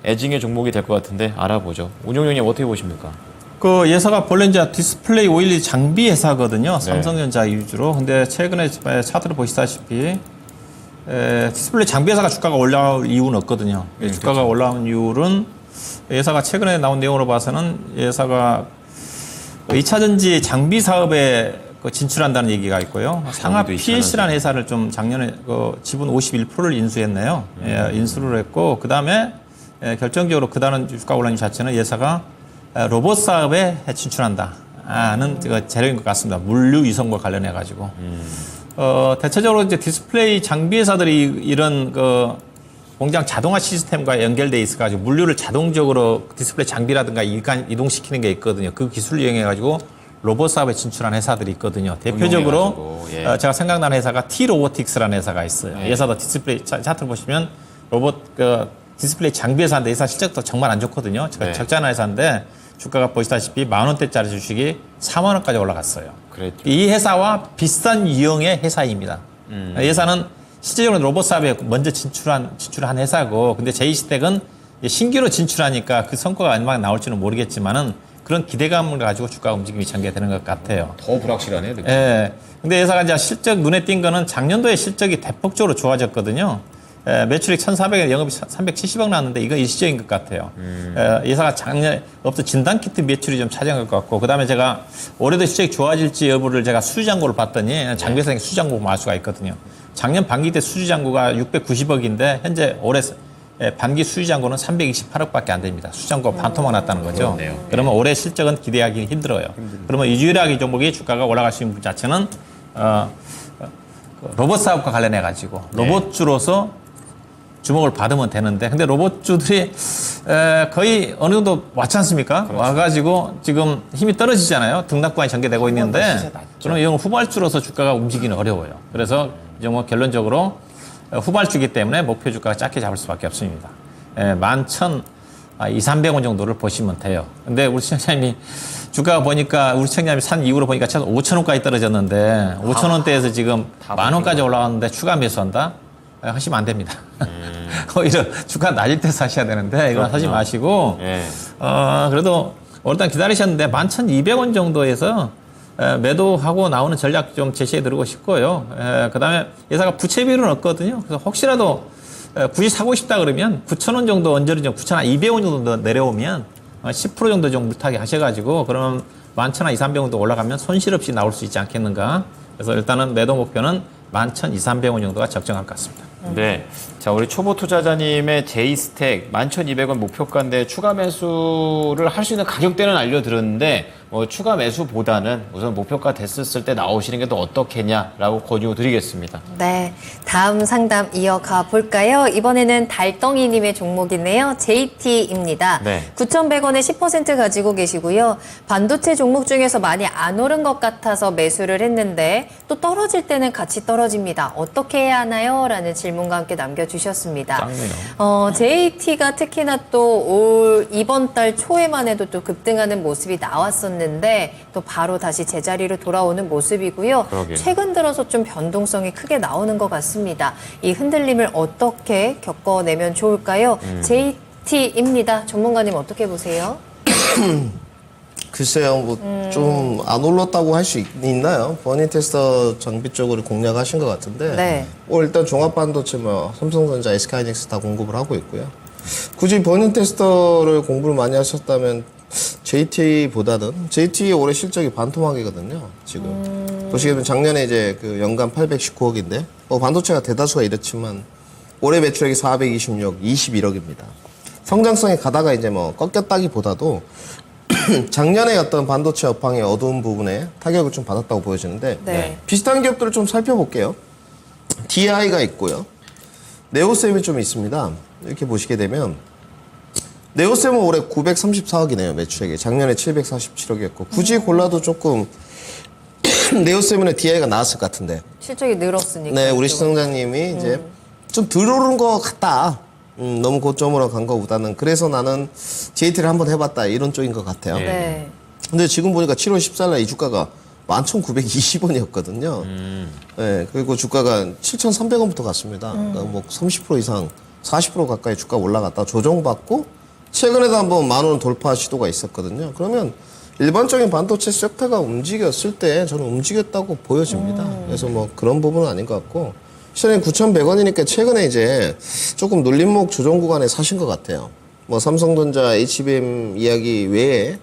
Speaker 2: 애징의 종목이 될 것 같은데 알아보죠. 운용용님 어떻게 보십니까?
Speaker 3: 그 회사가 본래 이제 디스플레이 오일리 장비 회사거든요. 삼성전자 위주로. 근데 최근에 차트를 보시다시피 디스플레이 장비 회사가 주가가 올라올 이유는 없거든요. 주가가
Speaker 2: 그렇죠.
Speaker 3: 올라온 이유는 회사가 최근에 나온 내용으로 봐서는 회사가 2차전지 장비 사업에 진출한다는 얘기가 있고요. 상하
Speaker 2: 여기도
Speaker 3: PLC라는 회사를 좀 작년에 지분 51%를 인수했네요. 인수를 했고 그 다음에 결정적으로 그다음 주가 올라온 자체는 회사가 로봇 사업에 진출한다는 재료인 것 같습니다. 물류 이송과 관련해 가지고 대체적으로 이제 디스플레이 장비 회사들이 이런 공장 자동화 시스템과 연결돼 있어 가지고 물류를 자동적으로 디스플레이 장비라든가 이동시키는 게 있거든요. 그 기술을 이용해 가지고 로봇 사업에 진출한 회사들이 있거든요. 대표적으로
Speaker 2: 예.
Speaker 3: 제가 생각나는 회사가 T-로보틱스라는 회사가 있어요.
Speaker 2: 예.
Speaker 3: 회사도 디스플레이 차트를 보시면 로봇 디스플레이 장비 회사인데 회사 실적도 정말 안 좋거든요.
Speaker 2: 네.
Speaker 3: 적자는 회사인데 주가가 보시다시피 10,000원대짜리 주식이 40,000원까지 올라갔어요.
Speaker 2: 그랬죠.
Speaker 3: 이 회사와 비슷한 유형의 회사입니다. 회사는 실제적으로 로봇 사업에 먼저 진출한 회사고, 근데 제이스텍은 신규로 진출하니까 그 성과가 얼마나 나올지는 모르겠지만은 그런 기대감을 가지고 주가 움직임이 전개되는 것 같아요.
Speaker 2: 더 불확실하네요. 느낌.
Speaker 3: 예. 근데 회사가 이제 실적 눈에 띈 거는 작년도에 실적이 대폭적으로 좋아졌거든요. 매출액 1,400억, 영업이 370억 나왔는데 이거 일시적인 것 같아요. 회사가 작년에 없던 진단키트 매출이 좀 차지한 것 같고, 그 다음에 제가 올해도 실적이 좋아질지 여부를 제가 수주잔고를 봤더니 장비회사에 수주잔고 알 수가 있거든요. 작년 반기 때 수주잔고가 690억인데 현재 올해 반기 수주잔고는 328억밖에 안 됩니다. 수주잔고가 반토막 났다는 거죠.
Speaker 2: 그렇네요.
Speaker 3: 그러면 올해 실적은 기대하기 힘들어요. 그러면 유일하게 종목이 주가가 올라갈 수 있는 분 자체는 로봇 사업과 관련해 가지고 로봇주로서 주목을 받으면 되는데, 근데 로봇주들이 거의 어느 정도 왔지 않습니까?
Speaker 2: 그렇죠.
Speaker 3: 와가지고 지금 힘이 떨어지잖아요. 등락구간이 전개되고 있는데, 저는 이건 후발주로서 주가가 움직이기는 어려워요. 그래서 이제 뭐 결론적으로 후발주기 때문에 목표 주가가 작게 잡을 수밖에 없습니다. 11,200-300원 정도를 보시면 돼요. 근데 우리 시청자님이 주가가 보니까 우리 시청자님이 산 이후로 보니까 최소 5,000원까지 떨어졌는데 5,000원대에서 지금 10,000원까지 올라왔는데 추가 매수한다? 하시면 안 됩니다. 오히려 주가 낮을 때 사셔야 되는데 이건 사지 마시고
Speaker 2: 예.
Speaker 3: 그래도 일단 기다리셨는데 11,200원 정도에서 매도하고 나오는 전략 좀 제시해 드리고 싶고요. 그 다음에 회사가 부채 비율은 없거든요. 그래서 혹시라도 굳이 사고 싶다 그러면 9,000원 정도 언저리 좀 9,200원 정도 내려오면 10% 정도 좀 물타기 하셔가지고 그러면 11,200-300원 정도 올라가면 손실 없이 나올 수 있지 않겠는가. 그래서 일단은 매도 목표는 11,200-300원 정도가 적정할 것 같습니다.
Speaker 2: 네. 자, 우리 초보 투자자님의 제이스텍 11,200원 목표가인데 추가 매수를 할 수 있는 가격대는 알려드렸는데 추가 매수보다는 우선 목표가 됐었을 때 나오시는 게 또 어떻겠냐라고 권유드리겠습니다.
Speaker 1: 네, 다음 상담 이어가 볼까요? 이번에는 달덩이님의 종목이네요. JT입니다.
Speaker 2: 네.
Speaker 1: 9,100원에 10% 가지고 계시고요. 반도체 종목 중에서 많이 안 오른 것 같아서 매수를 했는데 또 떨어질 때는 같이 떨어집니다. 어떻게 해야 하나요? 라는 질문과 함께 남겨주셨습니다.
Speaker 2: 짱네요.
Speaker 1: JT가 특히나 또 이번 달 초에만 해도 또 급등하는 모습이 나왔었는데 또 바로 다시 제자리로 돌아오는 모습이고요.
Speaker 2: 그러게요.
Speaker 1: 최근 들어서 좀 변동성이 크게 나오는 것 같습니다. 이 흔들림을 어떻게 겪어내면 좋을까요? JT입니다. 전문가님 어떻게 보세요?
Speaker 4: 글쎄요, 뭐 좀 안 올랐다고 할 수 있나요? 버닝 테스터 장비 쪽으로 공략하신 것 같은데.
Speaker 1: 네.
Speaker 4: 일단 종합 반도체 삼성전자, SK하이닉스 다 공급을 하고 있고요. 굳이 버닝 테스터를 공부를 많이 하셨다면 JT보다는 JT의 올해 실적이 반토막이거든요. 지금 보시게 되면 작년에 이제 그 연간 819억인데 반도체가 대다수가 이렇지만 올해 매출액이 426억, 21억입니다. 성장성이 가다가 이제 꺾였다기보다도 작년에 어떤 반도체 업황의 어두운 부분에 타격을 좀 받았다고 보여지는데
Speaker 1: 네.
Speaker 4: 비슷한 기업들을 좀 살펴볼게요. DI가 있고요. 네오셈이 좀 있습니다. 이렇게 보시게 되면 네오셈은 올해 934억이네요, 매출액이. 작년에 747억이었고. 굳이 골라도 조금 네오셈의 DI가 나왔을 것 같은데.
Speaker 1: 실적이 늘었으니까.
Speaker 4: 네, 우리 시청자님이 이제 좀 덜 오른 것 같다. 너무 고점으로 간 거보다는. 그래서 나는 JT를 한번 해봤다. 이런 쪽인 것 같아요.
Speaker 1: 네.
Speaker 4: 근데 지금 보니까 7월 14일 날 이 주가가 11,920원이었거든요. 네, 그리고 주가가 7,300원부터 갔습니다. 그러니까 뭐 30% 이상, 40% 가까이 주가 올라갔다 조정받고 최근에도 한번 10,000원 돌파 시도가 있었거든요. 그러면 일반적인 반도체 섹터가 움직였을 때 저는 움직였다고 보여집니다. 그래서 뭐 그런 부분은 아닌 것 같고 시장이 9,100원이니까 최근에 이제 조금 눌림목 조정 구간에 사신 것 같아요. 뭐 삼성전자, HBM 이야기 외에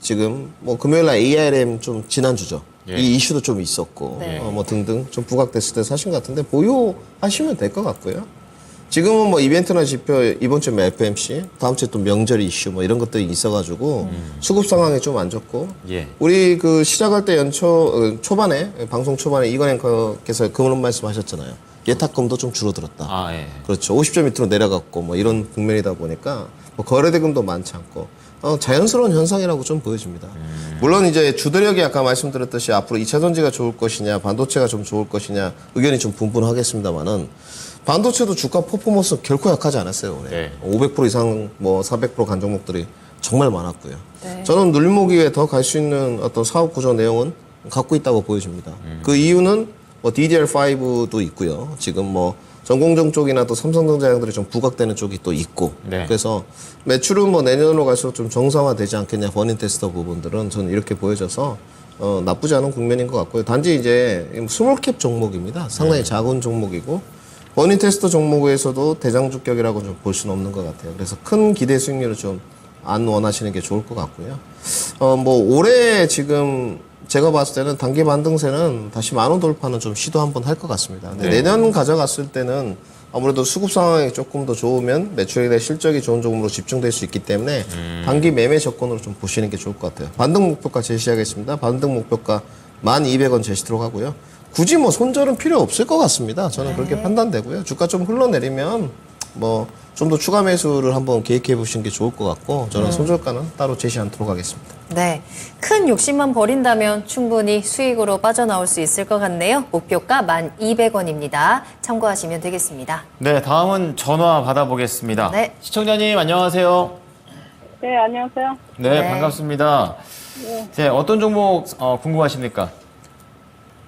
Speaker 4: 지금 뭐 금요일날 ARM 좀 지난주죠.
Speaker 2: 예.
Speaker 4: 이 이슈도 좀 있었고
Speaker 1: 네.
Speaker 4: 뭐 등등 좀 부각됐을 때 사신 것 같은데 보유하시면 될 것 같고요. 지금은 뭐 이벤트나 지표 이번 주에 FMC 다음 주에 또 명절 이슈 뭐 이런 것들이 있어가지고 수급 상황이 좀 안 좋고
Speaker 2: 예.
Speaker 4: 우리 그 시작할 때 초반에 방송 초반에 이건행께서 그런 말씀하셨잖아요. 예탁금도 좀 줄어들었다.
Speaker 2: 아, 예.
Speaker 4: 그렇죠. 50점 밑으로 내려갔고 뭐 이런 국면이다 보니까 뭐 거래대금도 많지 않고 자연스러운 현상이라고 좀 보여집니다. 물론 이제 주도력이 아까 말씀드렸듯이 앞으로 2차 전지가 좋을 것이냐 반도체가 좀 좋을 것이냐 의견이 좀 분분하겠습니다만은 반도체도 주가 퍼포먼스 결코 약하지 않았어요. 올해.
Speaker 2: 네.
Speaker 4: 500% 이상 뭐 400%간 종목들이 정말 많았고요.
Speaker 1: 네.
Speaker 4: 저는 눌림목에 더 갈 수 있는 어떤 사업 구조 내용은 갖고 있다고 보여집니다. 그 이유는 뭐 DDR5도 있고요. 지금 뭐 전공정 쪽이나 또 삼성전자 양들이 좀 부각되는 쪽이 또 있고.
Speaker 2: 네.
Speaker 4: 그래서 매출은 뭐 내년으로 갈수록 좀 정상화되지 않겠냐. 버닝 테스터 부분들은 저는 이렇게 보여져서 나쁘지 않은 국면인 것 같고요. 단지 이제 스몰캡 종목입니다. 상당히 작은 종목이고 버닝 테스터 종목에서도 대장주격이라고 좀 볼 수는 없는 것 같아요. 그래서 큰 기대 수익률을 좀 안 원하시는 게 좋을 것 같고요. 뭐 올해 지금 제가 봤을 때는 단기 반등세는 다시 10,000원 돌파는 좀 시도 한번 할 것 같습니다. 근데
Speaker 2: 네.
Speaker 4: 내년 가져갔을 때는 아무래도 수급 상황이 조금 더 좋으면 매출액의 실적이 좋은 종목으로 집중될 수 있기 때문에 단기 매매 접근으로 좀 보시는 게 좋을 것 같아요. 반등 목표가 제시하겠습니다. 반등 목표가 1,200원 제시도록 하고요. 굳이 뭐 손절은 필요 없을 것 같습니다. 저는 그렇게 판단되고요. 주가 좀 흘러내리면 뭐 좀 더 추가 매수를 한번 계획해 보시는 게 좋을 것 같고 저는 손절가는 따로 제시 않도록 하겠습니다.
Speaker 1: 네. 큰 욕심만 버린다면 충분히 수익으로 빠져나올 수 있을 것 같네요. 목표가 1,200원입니다. 참고하시면 되겠습니다.
Speaker 2: 네, 다음은 전화 받아보겠습니다.
Speaker 1: 네.
Speaker 2: 시청자님 안녕하세요.
Speaker 6: 네, 안녕하세요.
Speaker 2: 네,
Speaker 1: 네.
Speaker 2: 반갑습니다. 네, 어떤 종목 궁금하십니까?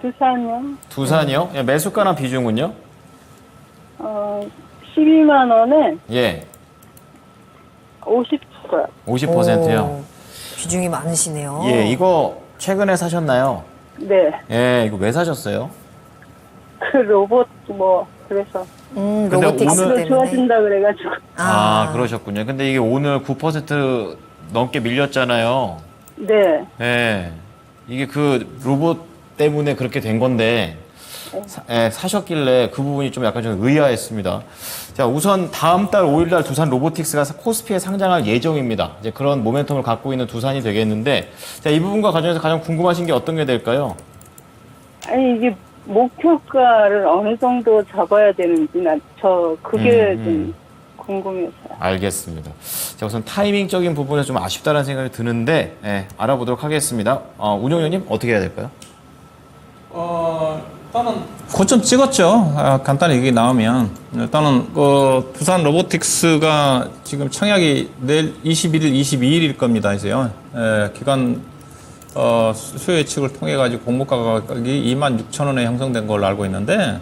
Speaker 6: 두산요.
Speaker 2: 두산이요? 예, 매수가나 비중은요?
Speaker 6: 12만 원에
Speaker 2: 예,
Speaker 6: 50%요.
Speaker 2: 50%요.
Speaker 1: 오, 비중이 많으시네요.
Speaker 2: 예, 이거 최근에 사셨나요?
Speaker 6: 네.
Speaker 2: 예, 이거 왜 사셨어요?
Speaker 6: 그 로봇 뭐 그래서
Speaker 2: 근데
Speaker 1: 로보틱스
Speaker 2: 오늘-
Speaker 6: 앞으로
Speaker 1: 때문에.
Speaker 6: 좋아진다 그래가지고.
Speaker 2: 아, 그러셨군요. 근데 이게 오늘 9% 넘게 밀렸잖아요.
Speaker 6: 네.
Speaker 2: 예, 이게 그 로봇 때문에 그렇게 된 건데 사셨길래 그 부분이 좀 약간 좀 의아했습니다. 자, 우선 다음 달 5일날 두산 로보틱스가 코스피에 상장할 예정입니다. 이제 그런 모멘텀을 갖고 있는 두산이 되겠는데, 자, 이 부분과 관련해서 가장 궁금하신 게 어떤 게 될까요?
Speaker 6: 아니 이게 목표가를 어느 정도 잡아야 되는지 그게 좀 궁금해서요.
Speaker 2: 알겠습니다. 자, 우선 타이밍적인 부분에서 좀 아쉽다는 생각이 드는데, 알아보도록 하겠습니다. 운영위원님 어떻게 해야 될까요?
Speaker 3: 일단은 고점 찍었죠. 간단히 얘기 나오면 일단은 두산 로보틱스가 지금 청약이 내일 21일, 22일일 겁니다. 이제요. 기간 수요 예측을 통해 가지고 공모가 가격이 26,000원에 형성된 걸로 알고 있는데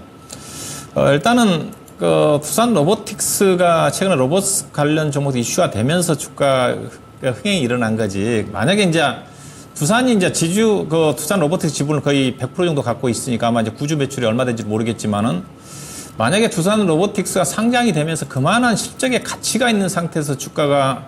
Speaker 3: 일단은 두산 로보틱스가 최근에 로봇 관련 종목 이슈가 되면서 주가 흥행이 일어난 거지. 만약에 이제 두산이 이제 두산 로보틱스 지분을 거의 100% 정도 갖고 있으니까 아마 이제 구주 매출이 얼마 된지 모르겠지만은 만약에 두산 로보틱스가 상장이 되면서 그만한 실적의 가치가 있는 상태에서 주가가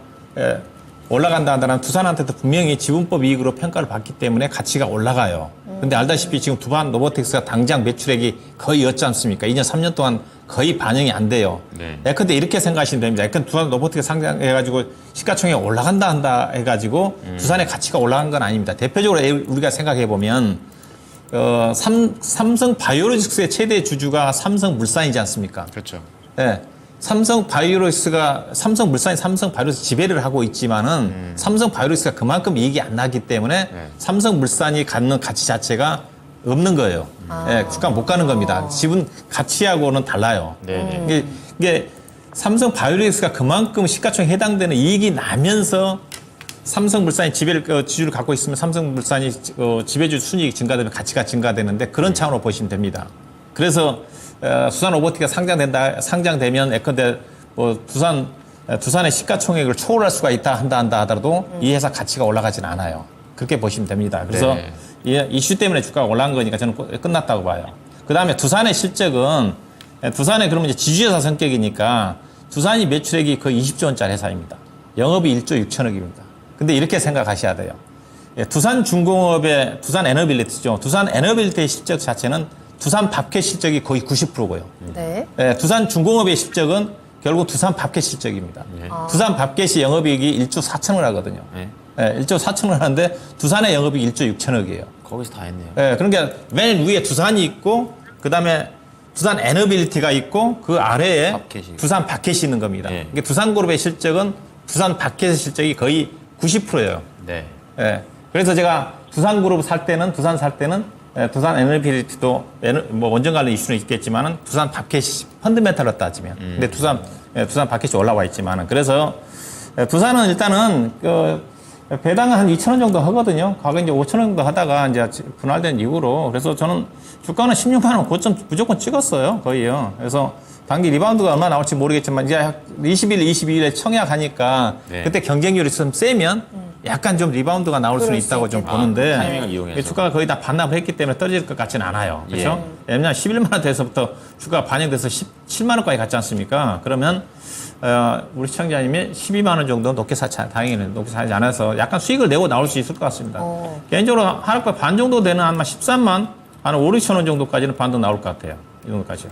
Speaker 3: 올라간다 한다면 두산한테도 분명히 지분법 이익으로 평가를 받기 때문에 가치가 올라가요. 근데 알다시피 지금 두산 로보틱스가 당장 매출액이 거의 였지 않습니까? 2년, 3년 동안 거의 반영이 안 돼요.
Speaker 2: 네.
Speaker 3: 근데 이렇게 생각하시면 됩니다. 두산 로보틱스 상장해가지고 시가총액 올라간다 한다 해가지고 두산의 가치가 올라간 건 아닙니다. 대표적으로 우리가 생각해보면 삼성 바이오로직스의 최대 주주가 삼성물산이지 않습니까?
Speaker 2: 그렇죠.
Speaker 3: 예. 삼성물산이 삼성바이오로스 지배를 하고 있지만은 삼성바이오로스가 그만큼 이익이 안 나기 때문에 삼성물산이 갖는 가치 자체가 없는 거예요. 예, 주가 못 가는 겁니다. 지분 가치하고는 달라요. 이게 삼성바이오로스가 그만큼 시가총액에 해당되는 이익이 나면서 삼성물산이 지주를 갖고 있으면 삼성물산이 지배주 순이익이 증가되면 가치가 증가되는데 그런 차원으로 보시면 됩니다. 그래서 두산 로보틱가 상장되면 예컨대 뭐 두산의 시가총액을 초월할 수가 있다 한다 하더라도 이 회사 가치가 올라가지는 않아요. 그렇게 보시면 됩니다. 그래서 이 이슈 때문에 주가가 올라간 거니까 저는 끝났다고 봐요. 그 다음에 두산의 실적은 두산의 그러면 이제 지주회사 성격이니까 두산이 매출액이 거의 20조 원짜리 회사입니다. 영업이 1조 6천억입니다. 근데 이렇게 생각하셔야 돼요. 두산중공업의 두산 에너빌리티죠. 두산 에너빌리티의 실적 자체는 두산 밥켓 실적이 거의 90%고요.
Speaker 1: 네.
Speaker 3: 두산중공업의 실적은 결국 두산 밥켓 실적입니다. 두산 밥켓이 영업이익이 1조 4천억을 하거든요. 1조 4천억을 하는데 두산의 영업이익이 1조 6천억이에요.
Speaker 2: 거기서 다 했네요.
Speaker 3: 그러니까 맨 위에 두산이 있고 그다음에 두산 에너빌리티가 있고 그 아래에
Speaker 2: 밥켓이.
Speaker 3: 두산 밥켓이 있는 겁니다. 그러니까 두산그룹의 실적은 두산 밥켓의 실적이 거의 90%예요.
Speaker 2: 네.
Speaker 3: 그래서 제가 두산 살 때는 두산 에너빌리티도 뭐 원전 관련 이슈는 있겠지만은 두산 밥켓이 펀드멘탈로 따지면 근데 두산 밥켓이 올라와 있지만은 그래서 두산은 일단은 배당은 한 2,000원 정도 하거든요. 과거 이제 5,000원 정도 하다가 이제 분할된 이후로 그래서 저는 주가는 16만 원 고점 무조건 찍었어요. 거의요. 그래서 단기 리바운드가 얼마나 나올지 모르겠지만 이제 20일, 22일에 청약하니까 그때 경쟁률이 좀 세면 약간 좀 리바운드가 나올 수는 있다고 좀 보는데
Speaker 2: 타이밍을 이용해서.
Speaker 3: 주가가 거의 다 반납을 했기 때문에 떨어질 것 같지는 않아요. 그렇죠? 왜냐하면 11만 원대에서부터 주가가 반영돼서 17만 원까지 갔지 않습니까? 그러면 우리 시청자님이 12만 원 정도 높게 다행히는 높게 사지 않아서 약간 수익을 내고 나올 수 있을 것 같습니다. 개인적으로 하락과 반 정도 되는 아마 13만 한 5, 6천 원 정도까지는 반도 나올 것 같아요. 이 정도까지.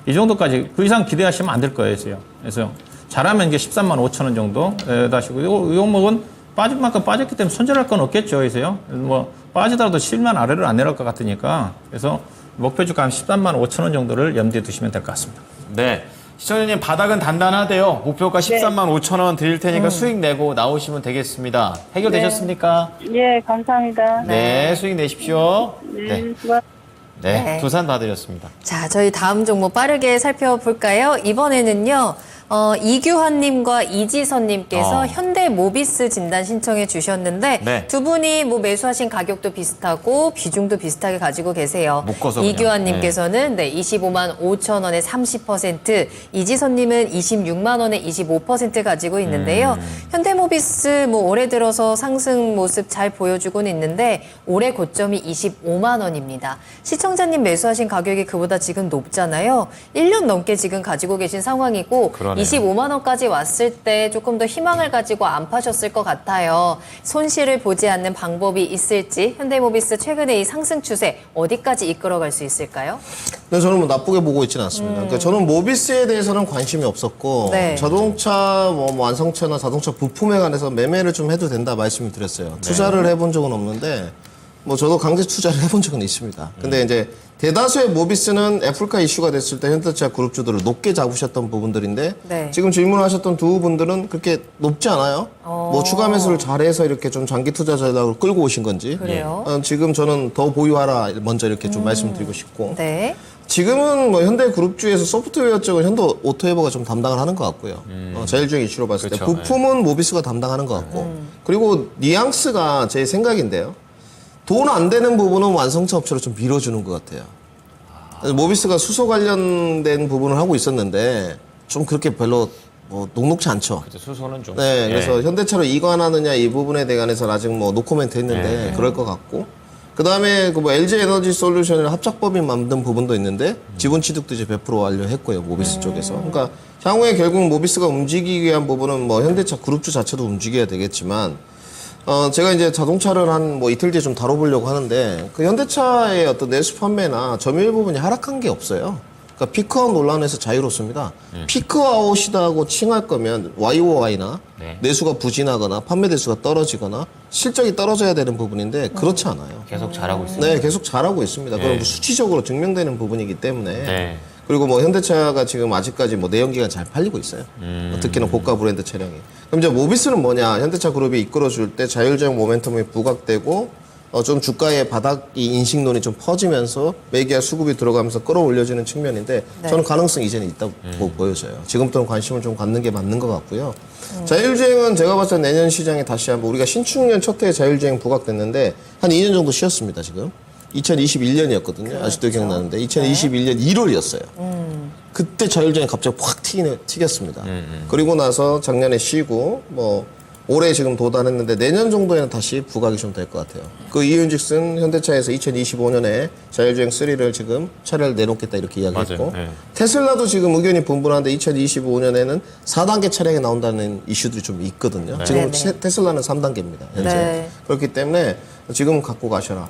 Speaker 3: 이 정도까지 그 이상 기대하시면 안 될 거예요. 그래서 잘하면 이게 13만 5천 원 정도 다시고 이 종목은 빠질 만큼 빠졌기 때문에 손절할 건 없겠죠. 그래서요. 뭐 빠지더라도 7만 아래로 안 내려갈 것 같으니까 그래서 목표 주가 한 13만 5천 원 정도를 염두에 두시면 될 것 같습니다.
Speaker 2: 네. 시청자님 바닥은 단단하대요. 목표가 13만 5천 원 드릴 테니까 수익 내고 나오시면 되겠습니다. 해결되셨습니까?
Speaker 6: 예, 감사합니다.
Speaker 2: 네, 수익 내십시오. 네.
Speaker 6: 수고.
Speaker 2: 네, 두산 봐드렸습니다.
Speaker 1: 자, 저희 다음 종목 빠르게 살펴볼까요? 이번에는요. 이규환님과 이지선님께서 현대모비스 진단 신청해 주셨는데
Speaker 2: 네.
Speaker 1: 두 분이 뭐 매수하신 가격도 비슷하고 비중도 비슷하게 가지고 계세요.
Speaker 2: 묶어서 그냥.
Speaker 1: 이규환님께서는 25만 5천 원에 30%, 이지선님은 26만 원에 25% 가지고 있는데요. 현대모비스 뭐 올해 들어서 상승 모습 잘 보여주고는 있는데 올해 고점이 25만 원입니다. 시청자님 매수하신 가격이 그보다 지금 높잖아요. 1년 넘게 지금 가지고 계신 상황이고
Speaker 2: 그러네요.
Speaker 1: 25만 원까지 왔을 때 조금 더 희망을 가지고 안 파셨을 것 같아요. 손실을 보지 않는 방법이 있을지 현대모비스 최근에 이 상승 추세 어디까지 이끌어갈 수 있을까요?
Speaker 4: 근데 저는 뭐 나쁘게 보고 있지는 않습니다. 그러니까 저는 모비스에 대해서는 관심이 없었고
Speaker 1: 네.
Speaker 4: 자동차 뭐 완성차나 자동차 부품에 관해서 매매를 좀 해도 된다 말씀을 드렸어요. 투자를 해본 적은 없는데 뭐 저도 강제 투자를 해본 적은 있습니다. 근데 이제 대다수의 모비스는 애플카 이슈가 됐을 때 현대차 그룹주들을 높게 잡으셨던 부분들인데
Speaker 1: 네.
Speaker 4: 지금 질문하셨던 두 분들은 그렇게 높지 않아요. 뭐 추가 매수를 잘해서 이렇게 좀 장기 투자 전략으로 끌고 오신 건지.
Speaker 1: 그래요?
Speaker 4: 지금 저는 더 보유하라 먼저 이렇게 좀 말씀드리고 싶고.
Speaker 1: 네.
Speaker 4: 지금은 뭐 현대 그룹주에서 소프트웨어 쪽은 현대 오토에버가 좀 담당을 하는 것 같고요. 제일 중요한 이슈로 봤을 때
Speaker 2: 그렇죠.
Speaker 4: 부품은 모비스가 담당하는 것 같고 그리고 뉘앙스가 제 생각인데요. 돈 안 되는 부분은 완성차 업체로 좀 밀어주는 것 같아요. 모비스가 수소 관련된 부분을 하고 있었는데 좀 그렇게 별로 뭐 녹록지 않죠.
Speaker 2: 그렇죠. 수소는 좀.
Speaker 4: 네, 그래서 현대차로 이관하느냐 이 부분에 대해서는 아직 뭐 노코멘트 했는데 그럴 것 같고 그 다음에 그 뭐 LG 에너지 솔루션이나 합작법인 만든 부분도 있는데 지분 취득도 이제 100% 완료했고요 모비스 쪽에서. 그러니까 향후에 결국 모비스가 움직이기 위한 부분은 뭐 현대차 그룹주 자체도 움직여야 되겠지만 제가 이제 자동차를 한 뭐 이틀 뒤에 좀 다뤄보려고 하는데 그 현대차의 어떤 내수 판매나 점유율 부분이 하락한 게 없어요. 그러니까 피크아웃 논란에서 자유롭습니다. 피크아웃이라고 칭할 거면 YOY나 내수가 부진하거나 판매 대수가 떨어지거나 실적이 떨어져야 되는 부분인데 그렇지 않아요.
Speaker 2: 계속 잘하고 있습니다.
Speaker 4: 네, 계속 잘하고 있습니다. 그럼 수치적으로 증명되는 부분이기 때문에.
Speaker 2: 네.
Speaker 4: 그리고 뭐 현대차가 지금 아직까지 뭐 내연기관 잘 팔리고 있어요. 특히나 고가 브랜드 차량이. 그럼 이제 모비스는 뭐냐? 현대차 그룹이 이끌어줄 때 자율주행 모멘텀이 부각되고 좀 주가의 바닥이 인식론이 좀 퍼지면서 매기와 수급이 들어가면서 끌어올려지는 측면인데
Speaker 1: 네.
Speaker 4: 저는 가능성이 이제는 있다고 보여져요. 지금부터는 관심을 좀 갖는 게 맞는 것 같고요. 자율주행은 제가 봤을 때 내년 시장에 다시 한번 우리가 신축년 첫 해에 자율주행 부각됐는데 한 2년 정도 쉬었습니다, 지금. 2021년이었거든요. 아직도 기억나는데 2021년 1월이었어요. 그때 자율주행이 갑자기 확 튀겼습니다. 그리고 나서 작년에 쉬고 뭐 올해 지금 도달했는데 내년 정도에는 다시 부각이 좀 될 것 같아요. 그 이유인즉슨 현대차에서 2025년에 자율주행 3를 지금 차를 내놓겠다 이렇게 이야기했고
Speaker 2: 맞아요. 네.
Speaker 4: 테슬라도 지금 의견이 분분한데 2025년에는 4단계 차량이 나온다는 이슈들이 좀 있거든요. 지금
Speaker 1: 네네.
Speaker 4: 테슬라는 3단계입니다. 현재.
Speaker 1: 네.
Speaker 4: 그렇기 때문에 지금 갖고 가셔라.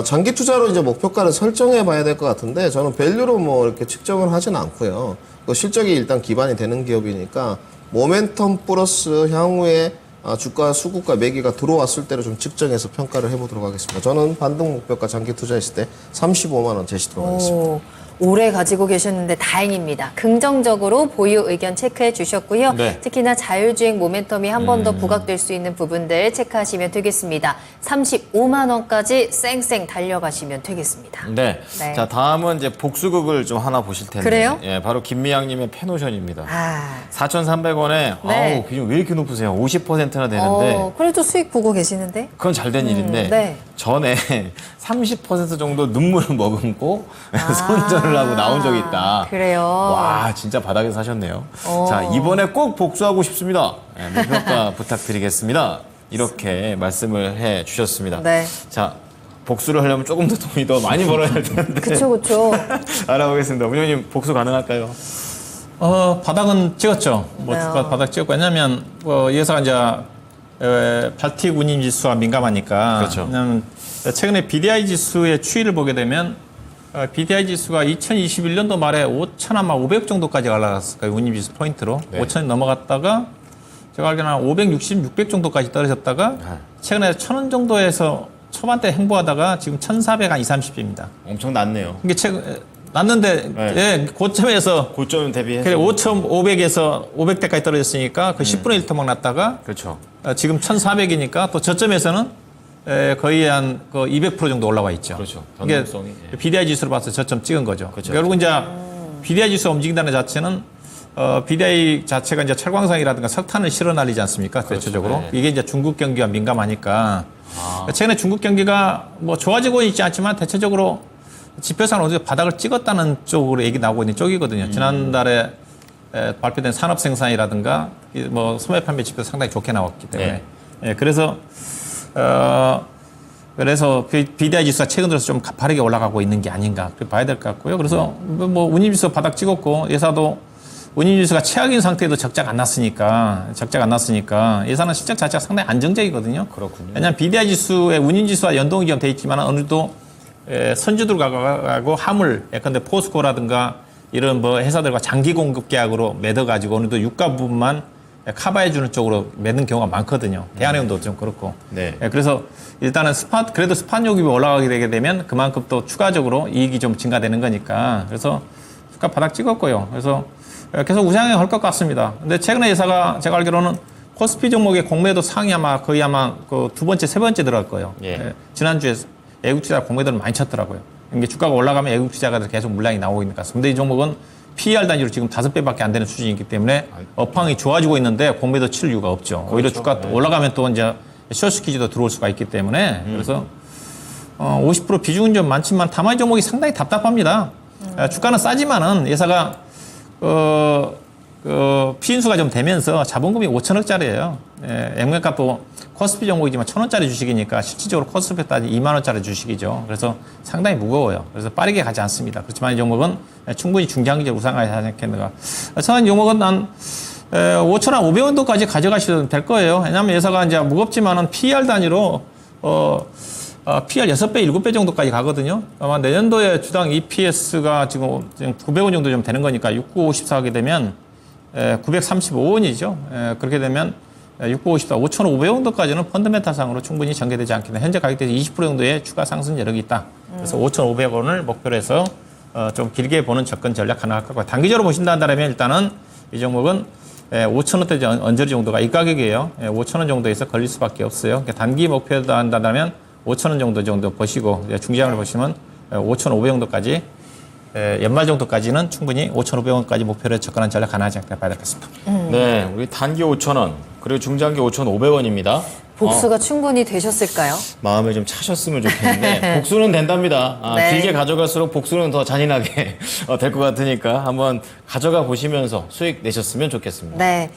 Speaker 4: 장기 투자로 이제 목표가를 설정해 봐야 될 것 같은데 저는 밸류로 뭐 이렇게 측정을 하진 않고요. 그 실적이 일단 기반이 되는 기업이니까 모멘텀 플러스 향후에 주가 수급과 매기가 들어왔을 때로 좀 측정해서 평가를 해보도록 하겠습니다. 저는 반등 목표가 장기 투자했을 때 35만 원 제시도록 하겠습니다.
Speaker 1: 오, 오래 가지고 계셨는데 다행입니다. 긍정적으로 보유 의견 체크해 주셨고요.
Speaker 2: 네.
Speaker 1: 특히나 자율주행 모멘텀이 한 번 더 부각될 수 있는 부분들 체크하시면 되겠습니다. 35만 원까지 쌩쌩 달려가시면 되겠습니다.
Speaker 2: 네.
Speaker 1: 네.
Speaker 2: 자, 다음은 이제 복수극을 좀 하나 보실 텐데.
Speaker 1: 그래요?
Speaker 2: 예, 바로 김미양님의 펜오션입니다.
Speaker 1: 아,
Speaker 2: 4,300원에
Speaker 1: 네.
Speaker 2: 아우, 비중 왜 이렇게 높으세요? 50%나 되는데.
Speaker 1: 그래도 수익 보고 계시는데?
Speaker 2: 그건 잘 된 일인데
Speaker 1: 네.
Speaker 2: 전에 30% 정도 눈물을 머금고 손절을 하고 나온 적이 있다.
Speaker 1: 그래요?
Speaker 2: 와, 진짜 바닥에서 사셨네요. 자, 이번에 꼭 복수하고 싶습니다. 네, 목표가 부탁드리겠습니다. 이렇게 말씀을 해 주셨습니다.
Speaker 1: 네.
Speaker 2: 자, 복수를 하려면 조금 더 돈이 더 많이 벌어야 될 텐데.
Speaker 1: 그쵸.
Speaker 2: 알아보겠습니다. 문효님 복수 가능할까요?
Speaker 3: 바닥은 찍었죠. 뭐
Speaker 1: 네.
Speaker 3: 주가 바닥 찍었고 왜냐하면 이 회사가 이제 발틱 운임 지수가 민감하니까.
Speaker 2: 그렇죠.
Speaker 3: 왜냐하면 최근에 BDI 지수의 추이를 보게 되면 BDI 지수가 2021년도 말에 5천 아마 500 정도까지 올라갔을 거예요. 운임 지수 포인트로.
Speaker 2: 네.
Speaker 3: 5천이 넘어갔다가 제가 알기로는 한 560, 600 정도까지 떨어졌다가
Speaker 2: 네.
Speaker 3: 최근에 1,000원 정도에서 초반대 행보하다가 지금 1,400, 한 20, 30입니다.
Speaker 2: 엄청 낮네요.
Speaker 3: 이게 났는데
Speaker 2: 네.
Speaker 3: 예, 고점에서
Speaker 2: 고점 대비해서.
Speaker 3: 그래 5,500에서 500대까지 떨어졌으니까 그 10분의 1토막 났다가
Speaker 2: 그렇죠.
Speaker 3: 지금 1,400이니까 또 저점에서는 거의 한 그 200% 정도 올라와 있죠.
Speaker 2: 그렇죠.
Speaker 3: 이게
Speaker 2: 변동성이, 예.
Speaker 3: BDI 지수로 봐서 저점 찍은 거죠.
Speaker 2: 그렇죠.
Speaker 3: 결국 이제 BDI 지수가 움직인다는 자체는 BDI 자체가 이제 철광석이라든가 석탄을 실어 날리지 않습니까? 대체적으로.
Speaker 2: 네.
Speaker 3: 이게 이제 중국 경기가 민감하니까. 최근에 중국 경기가 뭐 좋아지고 있지 않지만 대체적으로 지표상으로 어느 정도 바닥을 찍었다는 쪽으로 얘기 나오고 있는 쪽이거든요. 지난달에 발표된 산업 생산이라든가 뭐 소매 판매 지표 상당히 좋게 나왔기 때문에.
Speaker 2: 네.
Speaker 3: 예, 그래서 BDI 지수가 최근 들어서 좀 가파르게 올라가고 있는 게 아닌가 그렇게 봐야 될 것 같고요. 그래서 뭐 운임지수 바닥 찍었고 예사도 운임지수가 최악인 상태에도 적자가 안 났으니까 예사는 실적 자체가 상당히 안정적이거든요.
Speaker 2: 그렇군요.
Speaker 3: 왜냐하면 BDI 지수의 운임지수와 연동이 좀 돼 있지만 어느 정도 선주들하고 화물, 예컨대 포스코라든가 이런 뭐 회사들과 장기 공급 계약으로 맺어가지고 어느 정도 유가 부분만 커버해주는 쪽으로 맺는 경우가 많거든요. 대한해운도 좀 그렇고.
Speaker 2: 네.
Speaker 3: 그래서 일단은 그래도 스팟 요금이 올라가게 되게 되면 그만큼 또 추가적으로 이익이 좀 증가되는 거니까. 그래서 주가 바닥 찍었고요. 그래서 계속 우상향 할 것 같습니다. 근데 최근에 회사가 제가 알기로는 코스피 종목의 공매도 상위 거의 그 두 번째, 세 번째 들어갈 거예요.
Speaker 2: 예.
Speaker 3: 지난주에 외국 투자 공매도를 많이 쳤더라고요. 이게 주가가 올라가면 외국 투자가 계속 물량이 나오고 있으니까. 근데 이 종목은 PER 단위로 지금 5배밖에 안 되는 수준이기 때문에 업황이 좋아지고 있는데 공매도 칠 이유가 없죠. 오히려 주가 올라가면 또 이제 숏스퀴즈도 들어올 수가 있기 때문에 그래서 50% 비중은 좀 많지만 다만 이 종목이 상당히 답답합니다. 주가는 싸지만은 회사가 피인수가 좀 되면서 자본금이 5천억짜리예요. 액면값도 코스피 종목이지만 1,000원짜리 주식이니까 실질적으로 코스피 따지 2만 원짜리 주식이죠. 그래서 상당히 무거워요. 그래서 빠르게 가지 않습니다. 그렇지만 이 종목은 충분히 중장기적으로 우상하지 않겠는가. 저는 이 종목은 한 5,500원도까지 가져가셔도 될 거예요. 왜냐하면 회사가 이제 무겁지만은 PER 단위로 PER 6배, 7배 정도까지 가거든요. 아마 내년도에 주당 EPS가 지금 900원 정도 좀 되는 거니까 6954 하게 되면 935원이죠. 그렇게 되면 6954, 5,500원도까지는 펀드메타상으로 충분히 전개되지 않겠나. 현재 가격 대비 20% 정도의 추가 상승 여력이 있다. 그래서 5,500원을 목표로 해서 좀 길게 보는 접근 전략 가능할 것 같고 단기적으로 보신다 한다면 일단은 이 종목은 5,000원대 언저리 정도가 이 가격이에요. 5,000원 정도에서 걸릴 수밖에 없어요. 그러니까 단기 목표도 한다면 5,000원 정도 보시고 중장을 보시면 5,500 정도까지 연말 정도까지는 충분히 5,500원까지 목표를 접근한 전략 가능하지 않을까 봐야 되겠습니다.
Speaker 2: 네, 우리 단기 5,000원, 그리고 중장기 5,500원입니다.
Speaker 1: 복수가 충분히 되셨을까요?
Speaker 2: 마음에 좀 차셨으면 좋겠는데 복수는 된답니다.
Speaker 1: 네.
Speaker 2: 길게 가져갈수록 복수는 더 잔인하게 될 것 같으니까 한번 가져가 보시면서 수익 내셨으면 좋겠습니다.
Speaker 1: 네.